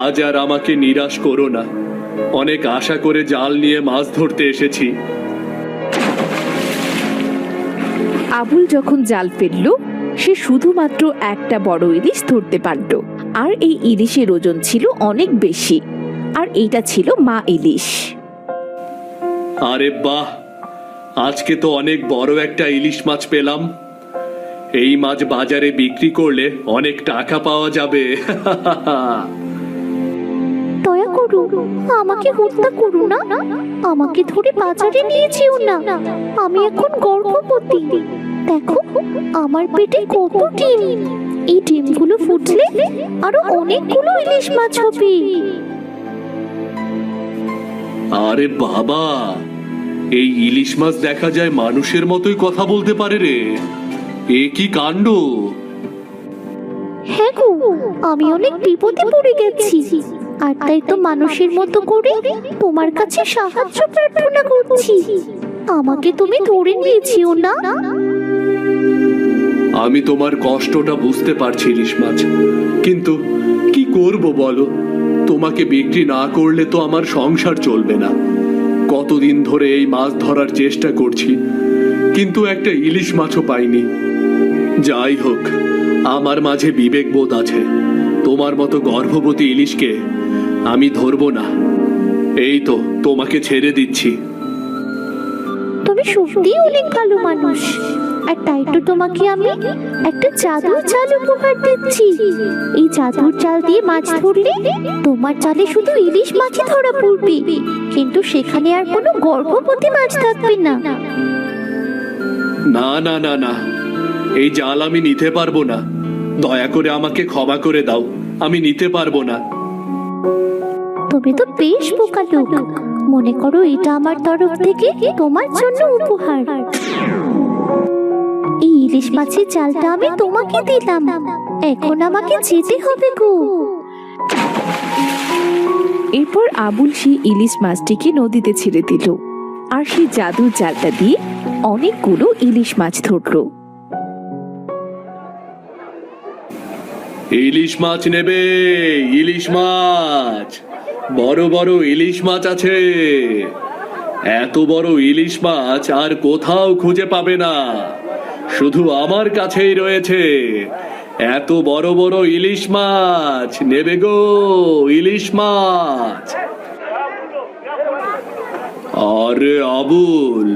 আজ আর আমাকে নিরাশ করো না। অনেক আশা করে জাল নিয়ে মাছ ধরতে এসেছি। আবুল যখন জাল ফেললো, সে শুধুমাত্র একটা বড় ইলিশ ধরতে পারল। আর এই ইলিশের ওজন ছিল অনেক বেশি, আর এইটা ছিল মা ইলিশ। আরে বাহ, আজকে তো অনেক বড় একটা ইলিশ মাছ পেলাম। এই মাছ বাজারে বিক্রি করলে অনেক টাকা পাওয়া যাবে। দয়া করো, আমাকে হত্যা করো না। আমাকে ধরে বাজারে নিয়ে যেও না। আমি এখন গর্ভবতী। দেখো, আমার পেটে কত ডিম। এই ডিমগুলো ফুটলে আরো অনেকগুলো ইলিশ মাছ হবে। আরে বাবা, এই ইলিশ মাছ দেখা যায় মানুষের মতোই কথা বলতে পারে রে। এ কি কাণ্ড! হ্যাঁ গো, আমি অনেক বিপদে পড়ে গেছি, আর তাই তো মানুষের মতো করে তোমার কাছে সাহায্য প্রার্থনা করছি। আমাকে তুমি ধরে নিয়েছিও না। আমি তোমার কষ্টটা বুঝতে পারছি ইলিশ মাছ, কিন্তু কি করব বলো? তোমাকে বিক্রি না করলে তো আমার সংসার চলবে না। কতদিন ধরে এই মাছ ধরার চেষ্টা করছি, কিন্তু একটা ইলিশ মাছও পাইনি। যাই হোক, আমার মাঝে বিবেক বোধ আছে। তোমার মতো গর্ভবতী ইলিশকে আমি ধরবো না। এই তো তোমাকে ছেড়ে দিচ্ছি। তুমি সত্যিই অনেক ভালো মানুষ, আর তাই তো তোমাকে আমি একটা জাদুর জাল উপহার দিচ্ছি। এই জাদুর জাল দিয়ে মাছ ধরলে তোমার জালে শুধু ইলিশ মাছই ধরা পড়বে, কিন্তু সেখানে আর কোনো গর্ভবতী মাছ থাকবে না। না না না না, এই জাল আমি নিতে পারবো না। দয়া করে আমাকে ক্ষমা করে দাও, আমি নিতে পারবো না। তুমি তো বেশ বোকা লোক। মনে করো এটা আমার তরফ থেকে তোমার জন্য উপহার। এই ইলিশ মাছের জালটা আমি তোমাকে দিলাম। এখন আমাকে যেতে হবে গো। এরপর আবুল সেই ইলিশ মাছটিকে নদীতে ছেড়ে দিল, আর সেই জাদুর জালটা দিয়ে অনেকগুলো ইলিশ মাছ ধরলো। ইলিশ মাছ নেবে? ইলিশ মাছ, বড় বড় ইলিশ মাছ আছে। এত বড় ইলিশ মাছ আর কোথাও খুঁজে পাবে না, শুধু আমার কাছেই রয়েছে। এত বড় বড় ইলিশ মাছ নেবে গো? ইলিশ মাছ। আরে আবুল,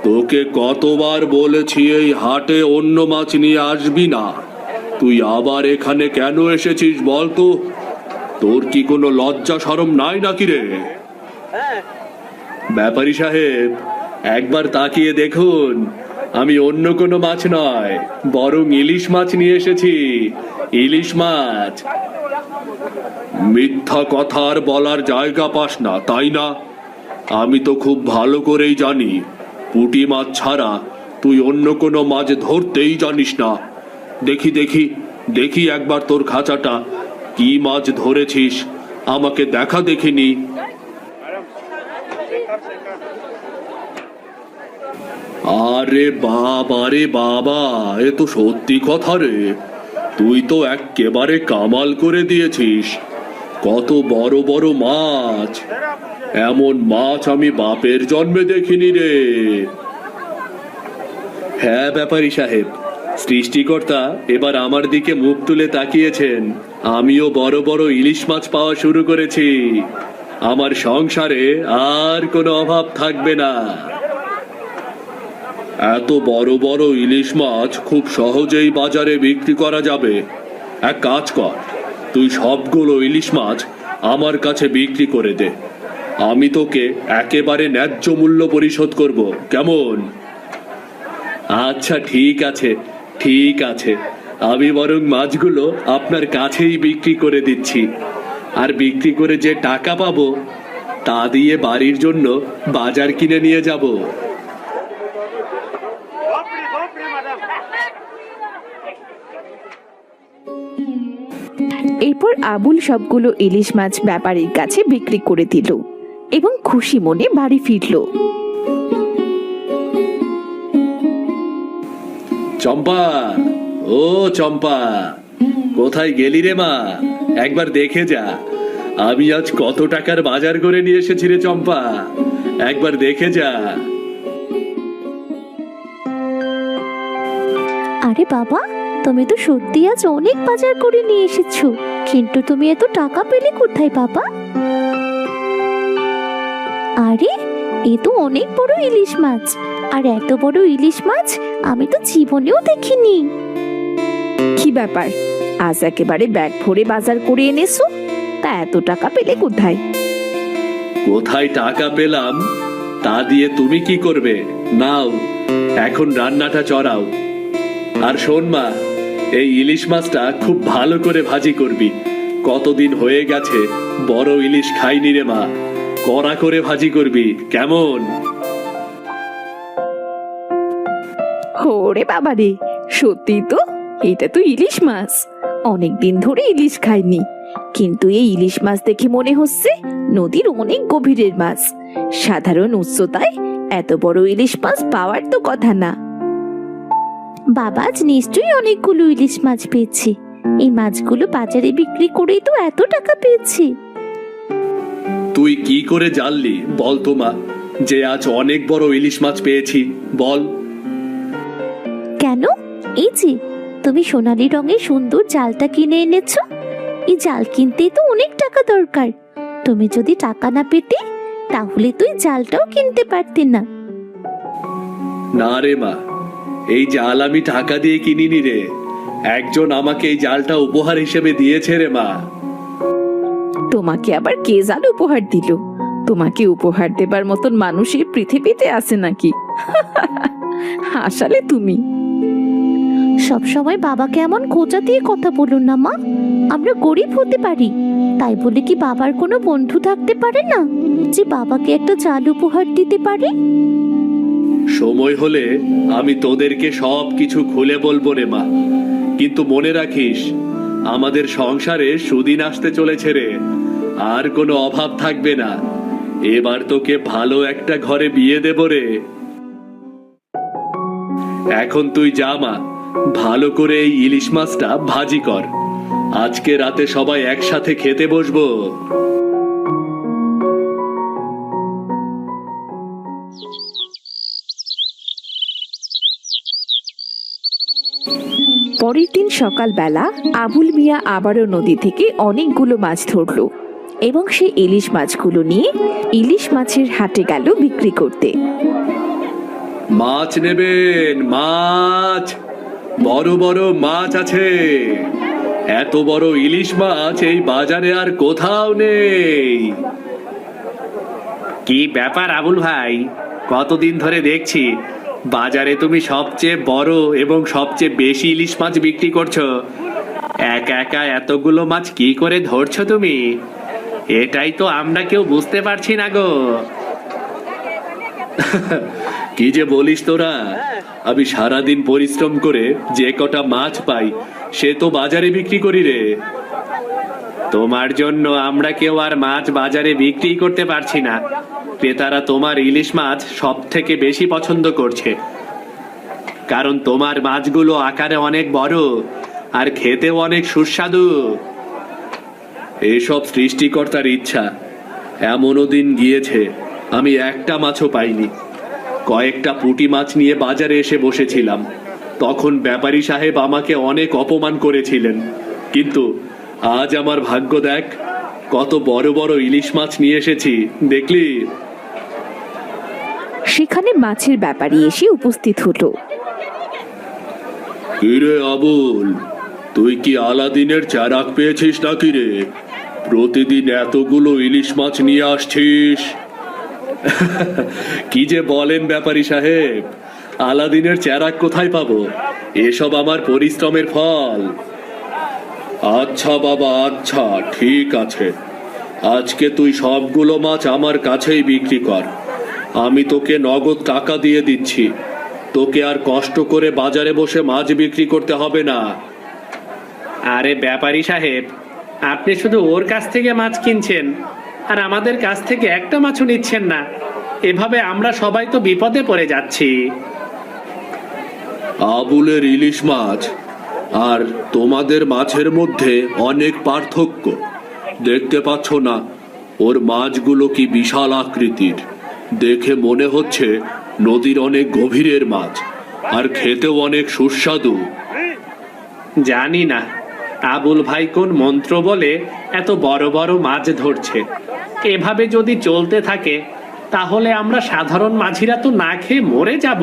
তোকে কতবার বলেছি এই হাটে অন্য মাছ নিয়ে আসবি না। তুই আবার এখানে কেন এসেছিস বলতো? তোর কি কোনো লজ্জা শরম নাই নাকি রে? ব্যাপারী সাহেব, একবার তাকিয়ে দেখুন, আমি অন্য কোনো মাছ নয়, বরং ইলিশ মাছ নিয়ে এসেছি। ইলিশ মাছ। মিথ্যা কথা আর বলার জায়গা পাস না, তাই না? আমি তো খুব ভালো করেই জানি, পুঁটি মাছ ছাড়া তুই অন্য কোনো মাছ ধরতেই জানিস না। দেখি দেখি দেখি একবার তোর খাঁচাটা, কি মাছ ধরেছিস আমাকে দেখা দেখিনি। আরে বাবা রে বাবা, এ তো সত্যি কথা রে। তুই তো একেবারে কামাল করে দিয়েছিস। কত বড় বড় মাছ! এমন মাছ আমি বাপের জন্মে দেখিনি রে। হ্যাঁ ব্যাপারী সাহেব, সৃষ্টিকর্তা এবার আমার দিকে মুখ তুলে তাকিয়েছেন। আমিও বড় বড় ইলিশ মাছ পাওয়া শুরু করেছি। আমার সংসারে আর কোনো অভাব থাকবে না। এত বড় বড় ইলিশ মাছ খুব সহজেই বাজারে বিক্রি করা যাবে। এক কাজ কর, তুই সবগুলো ইলিশ মাছ আমার কাছে বিক্রি করে দে। আমি তোকে একেবারে ন্যায্য মূল্য পরিশোধ করব, কেমন? আচ্ছা ঠিক আছে, ঠিক আছে। আমি বরং মাছগুলো আপনার কাছেই বিক্রি করে দিচ্ছি, আর বিক্রি করে যে টাকা পাবো তা দিয়ে বাড়ির জন্য বাজার কিনে নিয়ে যাব। এরপর আবুল সবগুলো ইলিশ মাছ ব্যাপারীর কাছে বিক্রি করে দিল এবং খুশি মনে বাড়ি ফিরল। চম্পা, ও চম্পা, কোথায় গেলি রে মা? একবার দেখে যা, আমি আজ কত টাকার বাজার করে নিয়ে এসেছি রে চম্পা। একবার দেখে যা। আরে বাবা, তুমি তো সত্যি আজ অনেক বাজার করে নিয়ে এসেছো, কিন্তু তুমি এত টাকা পেলে কোথায় বাবা? আরে এ তো অনেক বড় ইলিশ মাছ, আর এত বড় ইলিশ মাছ আমি তো জীবনেও দেখিনি। কি ব্যাপার, আজ একেবারে ব্যাগ ভরে বাজার করে এনেছো? তা এত টাকা পেলে কোথায়? কোথায় টাকা পেলাম তা দিয়ে তুমি কি করবে? নাও, এখন রান্নাটা চড়াও। আর শোন মা, এই ইলিশ মাছটা খুব ভালো করে ভাজি করবি। কতদিন হয়ে গেছে বড় ইলিশ খাইনি রে মা। কড়া করে ভাজি করবি, কেমন? ওরে বাবা রে, সত্যি তো, এটা তো ইলিশ মাছ। অনেকদিন ধরে ইলিশ খাইনি, কিন্তু এই ইলিশ মাছ দেখে মনে হচ্ছে নদীর অনেক গভীরের মাছ। সাধারণ উচ্চতায় এত বড় ইলিশ মাছ পাওয়ার তো কথা না। বাবা আজ নিশ্চয়ই অনেকগুলো ইলিশ মাছ পেয়েছে। এই মাছগুলো বাজারে বিক্রি করেই তো এত টাকা পেয়েছে। তুই কি করে জানলি বল তো মা, যে আজ অনেক বড় ইলিশ মাছ পেয়েছি? বল। কেন, এই যে তুমি সোনালী রঙের সুন্দর জালটা কিনে এনেছো, এই জাল কিনতেই তো অনেক টাকা দরকার। তুমি যদি টাকা না পেতে তাহলে তুই জালটাও কিনতে পারতে না। না রে মা, এই জাল আমি টাকা দিয়ে কিনিনি রে। একজন আমাকে এই জালটা উপহার হিসেবে দিয়েছে রে মা। তোমাকে আবার কে জাল উপহার দিল? তোমাকে উপহার দেবার মতন মানুষ এই পৃথিবীতে আছে নাকি? আসলে তুমি সব সময় বাবাকে এমন খোঁচা দিয়ে কথা বলুন না মা। আমরা গরিব হতে পারি, তাই বলে কি বাবার কোনো বন্ধু থাকতে পারে না যে বাবাকে একটা জাল উপহার দিতে পারে? সময় হলে আমি তোদেরকে সব কিছু খুলে বলবো রে মা, কিন্তু মনে রাখিস, আমাদের সংসারে সুদিন আসতে চলেছে রে। আর কোনো অভাব থাকবে না। এবার তোকে ভালো একটা ঘরে বিয়ে দেব রে। এখন তুই যা মা, ভালো করে এই ইলিশ মাছটা ভাজি কর। আজকে রাতে সবাই একসাথে খেতে বসবো। পরের দিন সকালবেলা আবুল মিয়া আবারও নদী থেকে অনেকগুলো মাছ ধরলো এবং সে ইলিশ মাছগুলো নিয়ে ইলিশ মাছের হাটে গেল বিক্রি করতে। মাছ নেবেন? মাছ, বড় বড় মাছ আছে। এত বড় ইলিশ মাছ এই বাজারে আর কোথাও নেই। কি ব্যাপার আবুল ভাই, কতদিন ধরে দেখছি বাজারে তুমি সবচেয়ে বড় এবং সবচেয়ে বেশি ইলিশ মাছ বিক্রি করছো। একা একা এতগুলো মাছ কি করে ধরছো তুমি? এটাই তো আমরা কেউ বুঝতে পারছি না গো। কি যে বলিস তোরা, আমি সারাদিন পরিশ্রম করে যে কটা মাছ পাই সে তো বাজারে বিক্রি করি রে। তোমার জন্য আমরা কেউ আর মাছ বাজারে বিক্রি করতে পারছি না। ক্রেতারা তোমার ইলিশ মাছ সব থেকে বেশি পছন্দ করছে, কারণ তোমার মাছগুলো আকারে অনেক বড় আর খেতেও অনেক সুস্বাদু। এসব সৃষ্টিকর্তার ইচ্ছা। এমনও দিন গিয়েছে আমি একটা মাছও পাইনি। কয়েকটা পুঁটি মাছ নিয়ে বাজারে এসে বসেছিলাম, তখন ব্যাপারী সাহেব আমাকে অনেক অপমান করেছিলেন। কিন্তু আজ আমার ভাগ্য দেখ, কত বড় বড় ইলিশ মাছ নিয়ে এসেছি, দেখলি? সেখানে মাছের ব্যাপারী এসে উপস্থিত হলো। কিরে আবুল, তুই কি আলাদিনের চারাক পেয়েছিস নাকি রে? প্রতিদিন এতগুলো ইলিশ মাছ নিয়ে আসছিস। কি যে বলেন ব্যাপারী সাহেব, আলাদিনের চারাক কোথায় পাবো? এসব আমার পরিশ্রমের ফল। আচ্ছা বাবা, আচ্ছা ঠিক আছে, আজকে তুই সবগুলো মাছ আমার কাছেই বিক্রি কর। আমি তোকে নগদ টাকা দিয়ে দিচ্ছি। তোকে আর কষ্ট করে বাজারে বসে মাছ বিক্রি করতে হবে না। আরে ব্যাপারী সাহেব, আপনি শুধু ওর কাছ থেকে মাছ কিনছেন আর আমাদের কাছ থেকে একটা মাছও নিচ্ছেন না। এভাবে আমরা সবাই তো বিপদে পড়ে যাচ্ছি। আবুলের ইলিশ মাছ আর তোমাদের মাছের মধ্যে অনেক পার্থক্য। দেখতে পাচ্ছ না ওর মাছগুলো কি বিশাল আকৃতির, দেখে মনে হচ্ছে নদীর অনেক গভীরের মাছ, আর খেতেও অনেক সুস্বাদু। জানি না আবুল ভাই কোন মন্ত্র বলে এত বড় বড় মাছ ধরছে। এভাবে যদি চলতে থাকে তাহলে আমরা সাধারণ মাঝিরা তো না খেয়ে মরে যাব।